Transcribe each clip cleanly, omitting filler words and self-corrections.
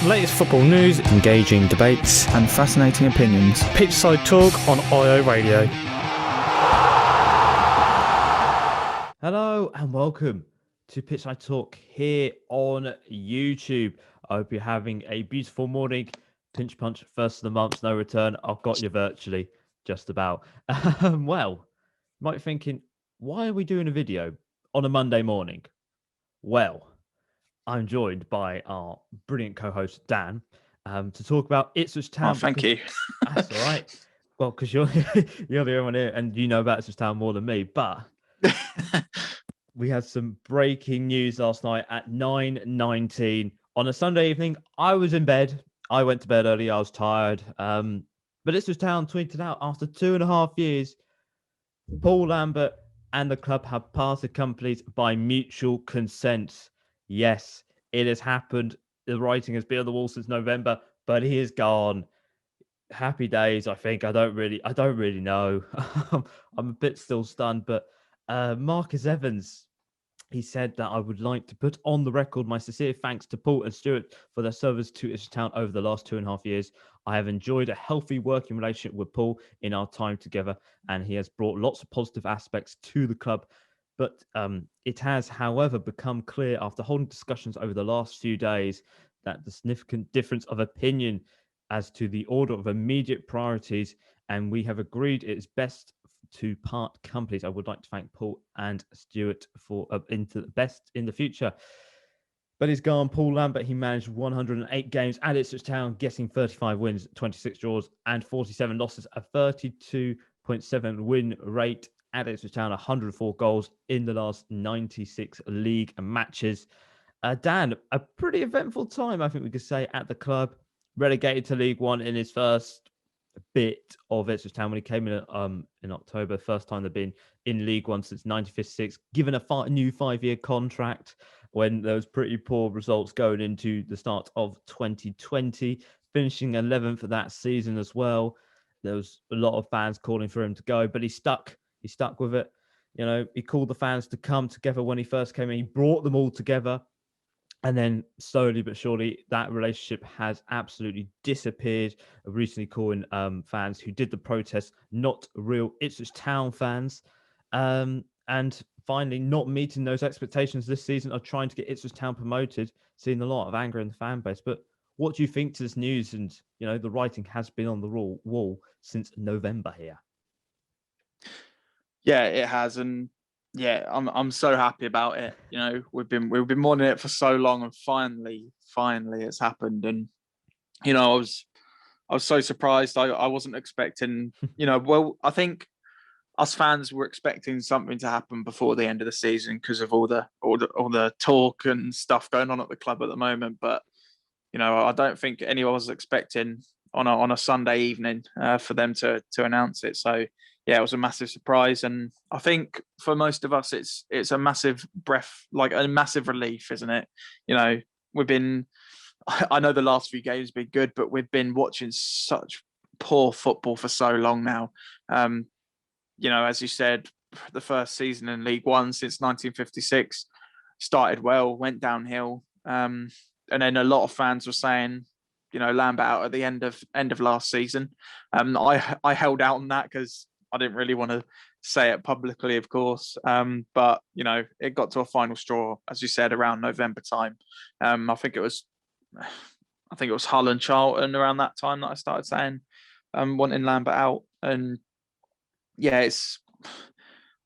Latest football news, engaging debates, and fascinating opinions. Pitchside Talk on IO Radio. Hello and welcome to Pitchside Talk here on YouTube. I hope you're having a beautiful morning. Pinch punch, first of the month, no return. I've got you virtually, just about. Well, you might be thinking, why are we doing a video on a Monday morning? Well, I'm joined by our brilliant co-host, Dan, to talk about Ipswich Town. Oh, thank you. That's all right. Well, because you're the only one here and you know about Ipswich Town more than me. But we had some breaking news last night at 9:19 on a Sunday evening. I was in bed. I went to bed early. I was tired. But Ipswich Town tweeted out after 2.5 years, Paul Lambert and the club have parted companies by mutual consent. Yes, it has happened. The writing has been on the wall since November, but he is gone. Happy days, I think. I don't really know. I'm a bit still stunned, but Marcus Evans, he said that I would like to put on the record my sincere thanks to Paul and Stuart for their service to Ipswich Town over the last 2.5 years. I have enjoyed a healthy working relationship with Paul in our time together, and he has brought lots of positive aspects to the club. But it has, however, become clear after holding discussions over the last few days that the significant difference of opinion as to the order of immediate priorities, and we have agreed it is best to part companies. I would like to thank Paul and Stuart for into the best in the future. But he's gone. Paul Lambert, he managed 108 games at Ipswich Town, getting 35 wins, 26 draws, and 47 losses, a 32.7 win rate at Ipswich Town, 104 goals in the last 96 league matches. Dan, a pretty eventful time, I think we could say, at the club. Relegated to League One in his first bit of Ipswich Town when he came in October. First time they've been in League One since 1956. Given a new 5-year contract when there was pretty poor results going into the start of 2020, finishing 11th for that season as well. There was a lot of fans calling for him to go, but he stuck. He stuck with it. You know, he called the fans to come together when he first came in. He brought them all together. And then slowly but surely, that relationship has absolutely disappeared. Recently calling fans who did the protest not real Ipswich Town fans. And finally, not meeting those expectations this season of trying to get Ipswich Town promoted, seeing a lot of anger in the fan base. But what do you think to this news? And, you know, the writing has been on the wall since November here. Yeah, it has, and yeah, I'm so happy about it. You know, we've been wanting it for so long, and finally it's happened. And you know, I was so surprised. I wasn't expecting. You know, well, I think us fans were expecting something to happen before the end of the season because of all the talk and stuff going on at the club at the moment. But you know, I don't think anyone was expecting on a Sunday evening for them to announce it. So yeah, it was a massive surprise, and I think for most of us, it's a massive breath, like a massive relief, isn't it? You know, I know the last few games have been good, but we've been watching such poor football for so long now. You know, as you said, the first season in League One since 1956 started well, went downhill, and then a lot of fans were saying, you know, Lambert out at the end of last season. I held out on that because I didn't really want to say it publicly, of course. But, you know, it got to a final straw, as you said, around November time. I think it was Hull and Charlton around that time that I started saying wanting Lambert out. And yeah,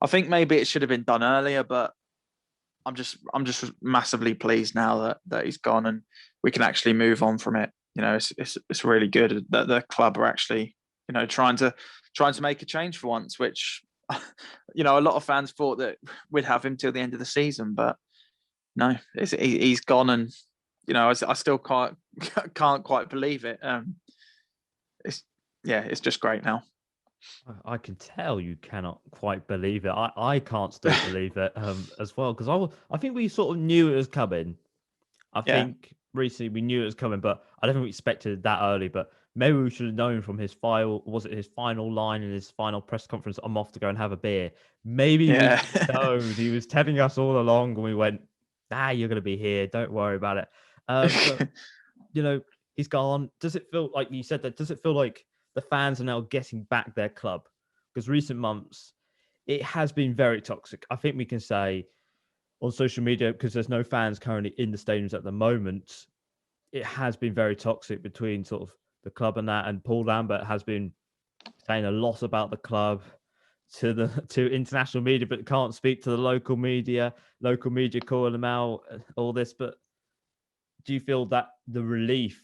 I think maybe it should have been done earlier, but I'm just massively pleased now that he's gone and we can actually move on from it. You know, it's really good that the club are actually, you know, trying to make a change for once, which, you know, a lot of fans thought that we'd have him till the end of the season, but no, he's gone, and you know, I still can't quite believe it. It's just great now. I can tell you cannot quite believe it. I can't still believe it as well, because I think we sort of knew it was coming. I think recently we knew it was coming, but I don't think we expected it that early. But maybe we should have known from his final line in his final press conference, I'm off to go and have a beer. Maybe we known. He was telling us all along, and we went, you're going to be here. Don't worry about it. But he's gone. Does it feel like you said that? Does it feel like the fans are now getting back their club? Because recent months, it has been very toxic. I think we can say on social media, because there's no fans currently in the stadiums at the moment, it has been very toxic between sort of the club and that. And Paul Lambert has been saying a lot about the club to international media, but can't speak to the local media. Local media calling them out, all this. But do you feel that the relief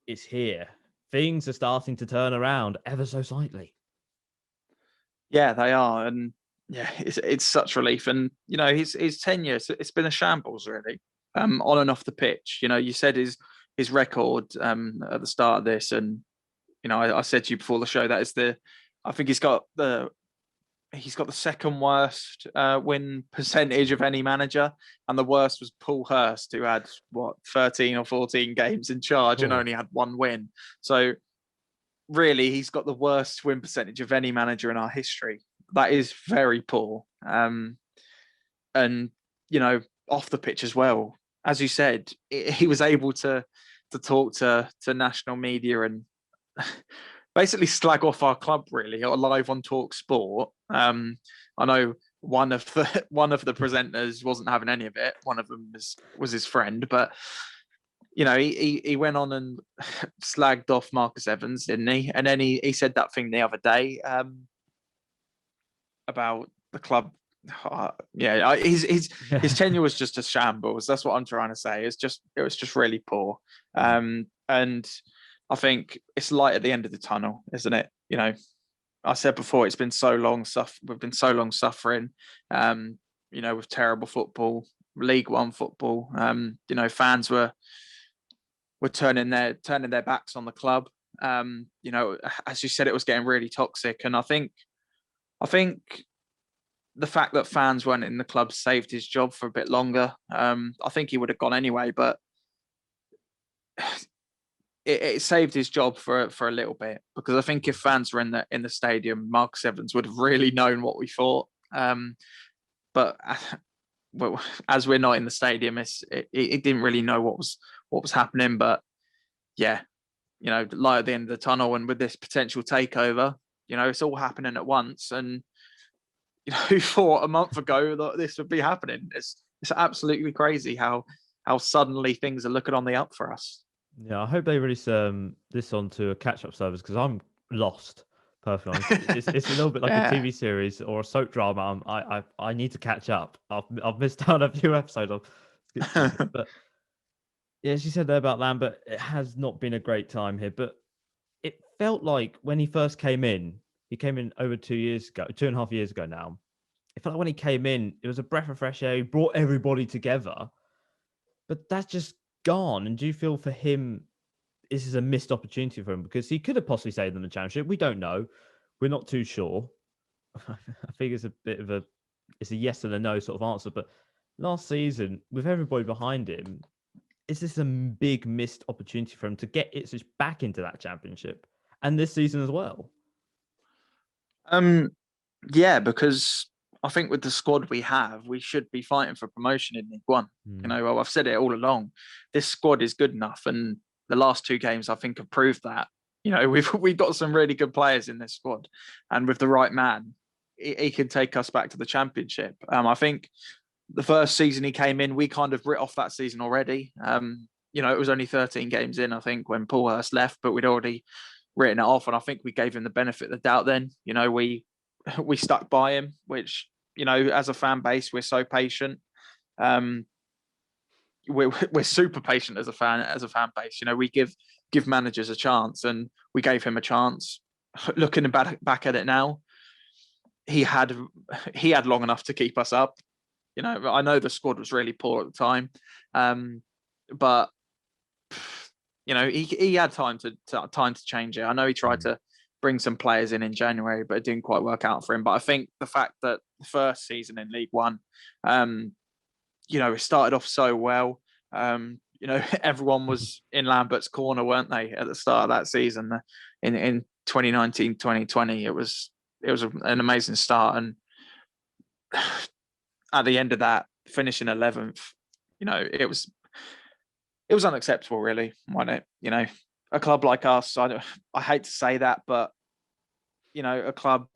is here? Things are starting to turn around ever so slightly. Yeah, they are, and yeah, it's such relief. And his tenure, it's been a shambles really, on and off the pitch. You said his record at the start of this, and I said to you before the show that is I think he's got the second worst win percentage of any manager, and the worst was Paul Hurst, who had 13 or 14 games in charge and only had one win. So really, he's got the worst win percentage of any manager in our history. That is very poor. And off the pitch as well, as you said, he was able to talk to national media and basically slag off our club really, or live on Talk Sport. I know one of the presenters wasn't having any of it. One of them was his friend, but he went on and slagged off Marcus Evans, didn't he? And then he said that thing the other day about the club. His tenure was just a shambles. That's what I'm trying to say. It was just really poor. And I think it's light at the end of the tunnel, isn't it? I said before, it's been so long. We've been so long suffering. With terrible football, League One football. Fans were turning their backs on the club. As you said, it was getting really toxic, and I think the fact that fans weren't in the club saved his job for a bit longer. I think he would have gone anyway, but it saved his job for a little bit, because I think if fans were in the stadium, Marcus Evans would have really known what we thought. But well, as we're not in the stadium, it didn't really know what was happening. But yeah, light at the end of the tunnel, and with this potential takeover, it's all happening at once. And who thought a month ago that this would be happening? It's absolutely crazy how suddenly things are looking on the up for us. Yeah, I hope they release this onto a catch-up service, because I'm lost. Perfectly honest. It's a little bit like a TV series or a soap drama. I need to catch up. I've missed out a few episodes. But yeah, as you said there about Lambert, it has not been a great time here. But it felt like when he first came in, he came in over 2.5 years ago now. It felt like when he came in, it was a breath of fresh air. He brought everybody together. But that's just gone. And do you feel for him, this is a missed opportunity for him? Because he could have possibly stayed in the championship. We don't know. We're not too sure. I think it's a bit of it's a yes and a no sort of answer. But last season, with everybody behind him, is this a big missed opportunity for him to get Ipswich back into that championship? And this season as well? Yeah, because I think with the squad we have, we should be fighting for promotion in League One. I've said it all along. This squad is good enough, and the last two games I think have proved that. We've got some really good players in this squad, and with the right man, he can take us back to the championship. I think the first season he came in, we kind of writ off that season already. It was only 13 games in, I think, when Paul Hurst left, but we'd already written it off, and I think we gave him the benefit of the doubt. Then we stuck by him, which as a fan base, we're so patient. We're super patient as a fan base. We give managers a chance, and we gave him a chance. Looking back at it now, he had long enough to keep us up. I know the squad was really poor at the time, but he had time to change it. I know he tried to bring some players in January, but it didn't quite work out for him. But I think the fact that the first season in League One, it started off so well. Everyone was in Lambert's corner, weren't they, at the start of that season in 2019, 2020. It was an amazing start, and at the end of that, finishing 11th, it was it was unacceptable, really, wasn't it? You know, a club like us, I hate to say that, but you know, a club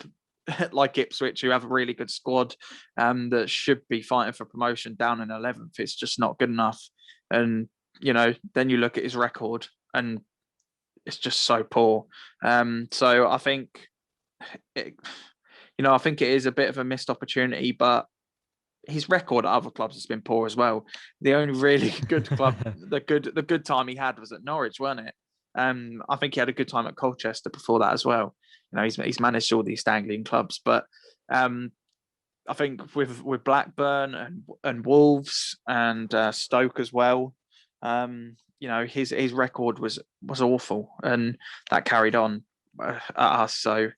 like Ipswich, who have a really good squad, that should be fighting for promotion, down in 11th, it's just not good enough. And you know, then you look at his record, and it's just so poor. So I think, it, I think it is a bit of a missed opportunity, but his record at other clubs has been poor as well. The only really good club, the good time he had was at Norwich, wasn't it? I think he had a good time at Colchester before that as well. You know, he's managed all these Anglian clubs, but I think with Blackburn and Wolves and Stoke as well, you know, his record was awful, and that carried on at us. So,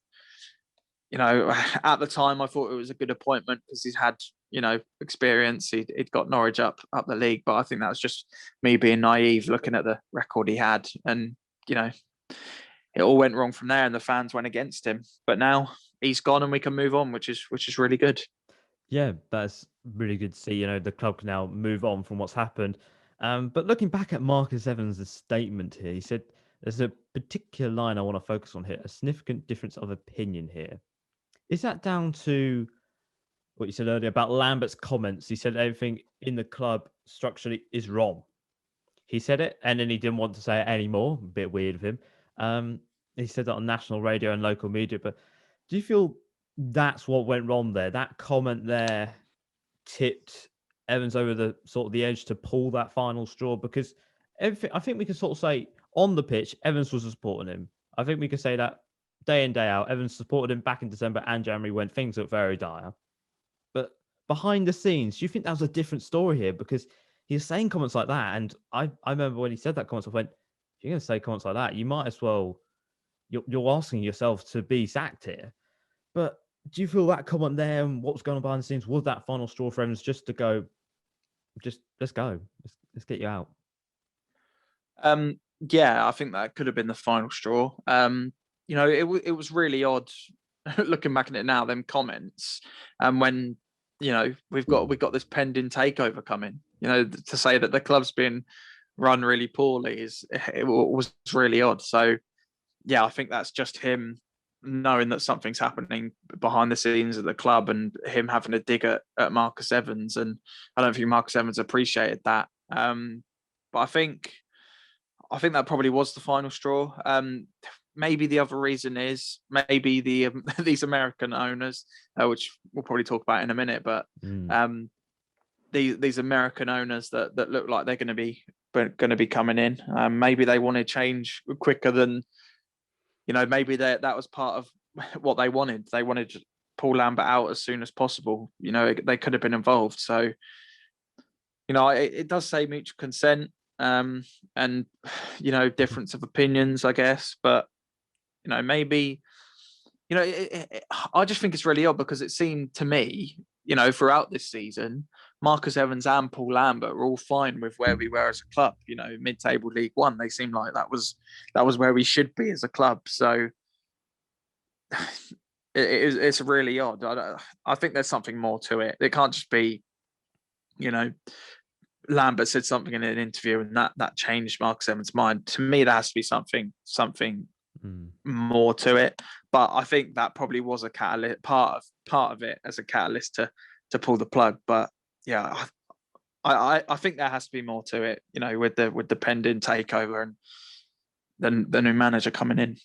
you know, at the time I thought it was a good appointment because he's had, you know, experience. He'd got Norwich up the league, but I think that was just me being naive, looking at the record he had, and you know, it all went wrong from there, and the fans went against him. But now he's gone, and we can move on, which is really good. Yeah, that's really good to see. You know, the club can now move on from what's happened. But looking back at Marcus Evans' statement here, he said, "There's a particular line I want to focus on here: a significant difference of opinion here." Is that down to what you said earlier about Lambert's comments? He said everything in the club structurally is wrong. He said it, and then he didn't want to say it anymore. A bit weird of him. He said that on national radio and local media. But do you feel that's what went wrong there? That comment there tipped Evans over the edge to pull that final straw, because everything, I think we can sort of say on the pitch, Evans was supporting him. I think we could say that day in, day out, Evans supported him back in December and January when things looked very dire. But behind the scenes, do you think that was a different story here? Because he was saying comments like that, and I remember when he said that comments, I went, if you're going to say comments like that, you might as well, you're asking yourself to be sacked here. But do you feel that comment there and what's going on behind the scenes was that final straw for Evans just to go, let's go, let's get you out? Yeah, I think that could have been the final straw. You know, it was really odd looking back at it now, them comments, and when, you know, we've got this pending takeover coming, you know, to say that the club's been run really poorly was really odd. So yeah, I think that's just him knowing that something's happening behind the scenes at the club, and him having a dig at Marcus Evans. And I don't think Marcus Evans appreciated that. But I think that probably was the final straw. Maybe the other reason is maybe these American owners, which we'll probably talk about in a minute, but these American owners that look like they're going to be coming in. Maybe they want to change quicker than, you know, maybe that was part of what they wanted. They wanted Paul Lambert out as soon as possible. You know, they could have been involved. So, you know, it does say mutual consent, and, you know, difference of opinions, I guess. But, you know, maybe, you know, I just think it's really odd because it seemed to me, you know, throughout this season, Marcus Evans and Paul Lambert were all fine with where we were as a club. You know, mid-table League One, they seemed like that was where we should be as a club. So it's really odd. I think there's something more to it. It can't just be, you know, Lambert said something in an interview and that changed Marcus Evans' mind. To me, there has to be something more to it. But I think that probably was a catalyst, part of it as a catalyst to pull the plug. But yeah, I think there has to be more to it. You know, with the pending takeover and the new manager coming in.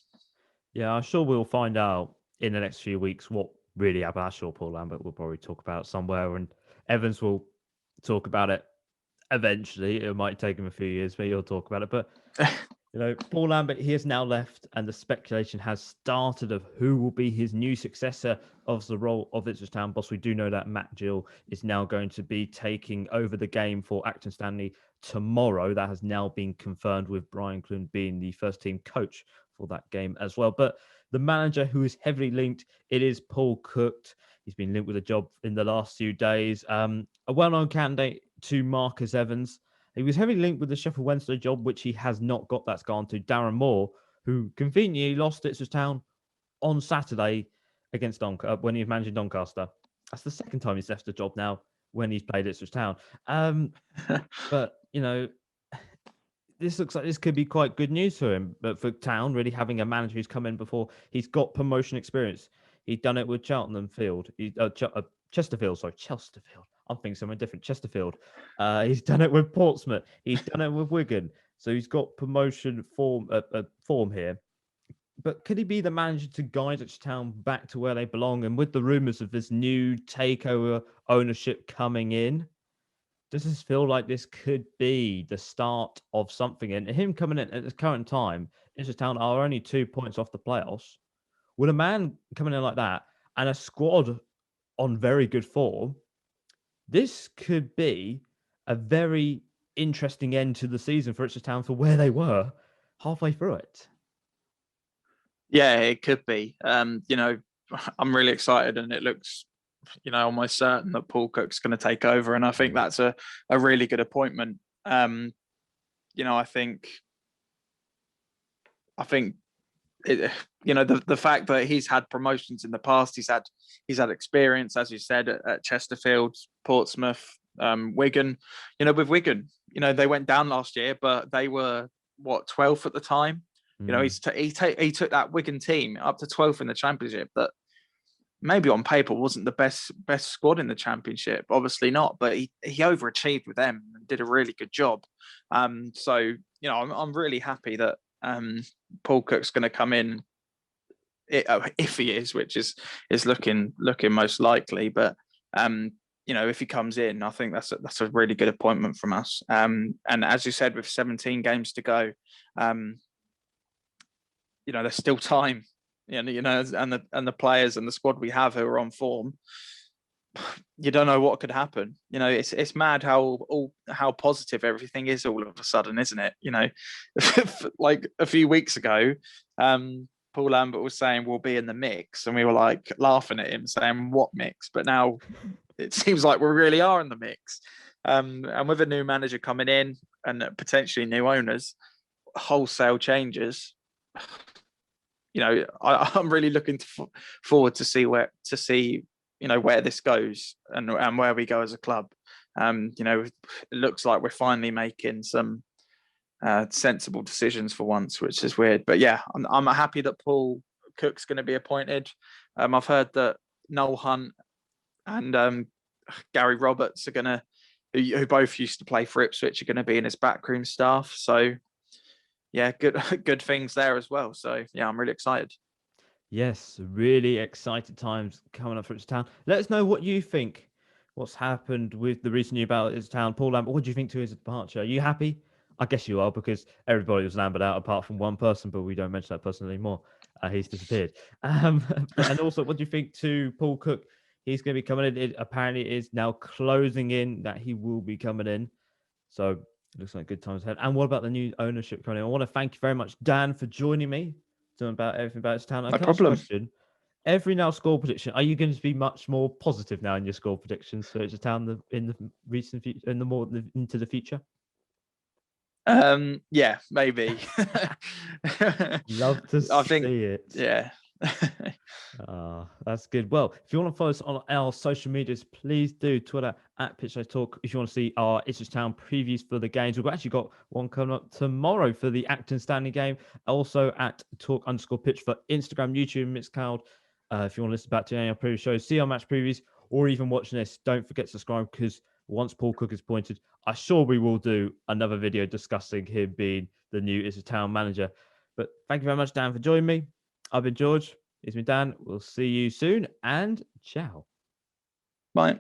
Yeah, I'm sure we'll find out in the next few weeks what really happened. I'm sure Paul Lambert will probably talk about it somewhere, and Evans will talk about it eventually. It might take him a few years, but he'll talk about it. But you know, Paul Lambert, he has now left, and the speculation has started of who will be his new successor of the role of Ipswich Town boss. We do know that Matt Gill is now going to be taking over the game for Acton Stanley tomorrow. That has now been confirmed, with Brian Clune being the first team coach for that game as well. But the manager who is heavily linked, it is Paul Cook. He's been linked with a job in the last few days. A well-known candidate to Marcus Evans. He was heavily linked with the Sheffield Wednesday job, which he has not got. That's gone to Darren Moore, who conveniently lost Ipswich Town on Saturday against when he was managing Doncaster. That's the second time he's left the job now when he's played Ipswich Town. But, you know, this looks like this could be quite good news for him. But for Town, really having a manager who's come in before, he's got promotion experience. He's done it with Cheltenham Field. Chesterfield, sorry, Chesterfield. I'm thinking somewhere different. Chesterfield. He's done it with Portsmouth. He's done it with Wigan. So he's got promotion form here. But could he be the manager to guide Ipswich Town back to where they belong? And with the rumours of this new takeover ownership coming in, does this feel like this could be the start of something? And him coming in at this current time, Ipswich Town are only 2 points off the playoffs. With a man coming in like that and a squad on very good form, this could be a very interesting end to the season for Ipswich Town for where they were halfway through it. Yeah, it could be. You know, I'm really excited, and it looks, you know, almost certain that Paul Cook's going to take over, and I think that's a really good appointment. You know, I think it, you know, the fact that he's had promotions in the past, he's had experience, as you said, at Chesterfield, Portsmouth, Wigan. You know, with Wigan, you know, they went down last year, but they were 12th at the time. You know, he took that Wigan team up to 12th in the Championship. That maybe on paper wasn't the best squad in the Championship. Obviously not, but he overachieved with them and did a really good job. So you know, I'm really happy that Paul Cook's going to come in, if he is, which is looking most likely. But you know, if he comes in, I think that's a really good appointment from us. And as you said, with 17 games to go, you know, there's still time. You know, and the players and the squad we have who are on form, you don't know what could happen. You know, it's mad how positive everything is all of a sudden, isn't it? You know, like a few weeks ago, Paul Lambert was saying we'll be in the mix, and we were like laughing at him, saying what mix? But now it seems like we really are in the mix. And with a new manager coming in and potentially new owners, wholesale changes. You know, I'm really looking forward to see you know, where this goes and where we go as a club. You know, it looks like we're finally making some sensible decisions for once, which is weird. But yeah, I'm happy that Paul Cook's going to be appointed. I've heard that Noel Hunt and Gary Roberts are going to, who both used to play for Ipswich, are going to be in his backroom staff. So yeah, good things there as well. So yeah, I'm really excited. Yes, really excited times coming up for Ipswich Town. Let us know what you think. What's happened with the recent news about Ipswich Town? Paul Lambert, what do you think to his departure? Are you happy? I guess you are, because everybody was Lambert out apart from one person, but we don't mention that person anymore. He's disappeared. And also, what do you think to Paul Cook? He's going to be coming in. It apparently is now closing in that he will be coming in. So it looks like good times ahead. And what about the new ownership coming in? I want to thank you very much, Dan, for joining me. About everything about his town. No problem. Question. Every now score prediction. Are you going to be much more positive now in your score predictions for Ipswich Town in the recent future, into the future? Yeah, maybe. Love to see it. Yeah. That's good. Well, if you want to follow us on our social medias, please do. Twitter @Pitch Talk. If you want to see our Ipswich Town previews for the games, we've actually got one coming up tomorrow for the Acton Stanley game. Also at @Talk_Pitch for Instagram, YouTube, and Mixcloud. If you want to listen back to any of our previous shows, see our match previews, or even watching this, don't forget to subscribe, because once Paul Cook is appointed, I'm sure we will do another video discussing him being the new Ipswich Town manager. But thank you very much, Dan, for joining me. I've been George. It's been Dan. We'll see you soon, and ciao. Bye.